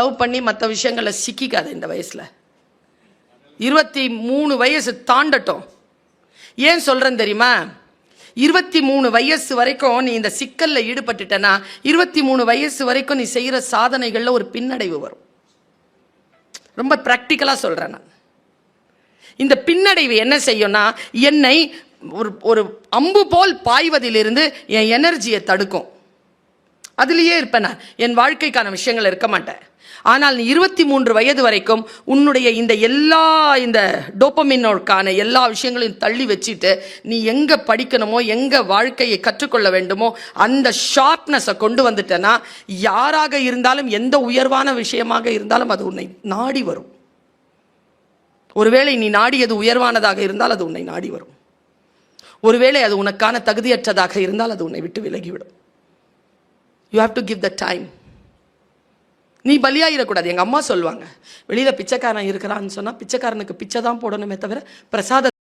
Love பண்ணி மற்ற விஷயங்களை சிக்கிக்காது. இந்த வயசில் 23 வயசு தாண்டட்டும். ஏன் சொல்கிறேன் தெரியுமா? 23 வயசு வரைக்கும் நீ இந்த சிக்கலில் ஈடுபட்டுட்டனா 23 வயசு வரைக்கும் நீ செய்கிற சாதனைகளில் ஒரு பின்னடைவு வரும். ரொம்ப ப்ராக்டிக்கலாக சொல்கிறேன் நான். இந்த பின்னடைவு என்ன செய்யும்னா, என்னை ஒரு அம்பு போல் பாய்வதிலிருந்து என் எனர்ஜியை தடுக்கும். அதுலேயே இருப்பேன் நான், என் வாழ்க்கைக்கான விஷயங்கள் இருக்க மாட்டேன். ஆனால் நீ 23 வயது வரைக்கும் உன்னுடைய இந்த டோபமினோக்கான எல்லா விஷயங்களையும் தள்ளி வச்சுட்டு நீ எங்கே படிக்கணுமோ, எங்கே வாழ்க்கையை கற்றுக்கொள்ள வேண்டுமோ அந்த ஷார்ப்னஸை கொண்டு வந்துட்டேன்னா, யாராக இருந்தாலும் எந்த உயர்வான விஷயமாக இருந்தாலும் அது உன்னை நாடி வரும். ஒருவேளை நீ நாடியது உயர்வானதாக இருந்தால் அது உன்னை நாடி வரும். ஒருவேளை அது உனக்கான தகுதியற்றதாக இருந்தால் அது உன்னை விட்டு விலகிவிடும். You have to give the time. நீ பலியாயிடக்கூடாது. எங்கள் அம்மா சொல்லுவாங்க, வெளியில் பிச்சைக்காரன் இருக்கிறான்னு சொன்னால் பிச்சைக்காரனுக்கு பிச்சை தான் போடணுமே தவிர பிரசாத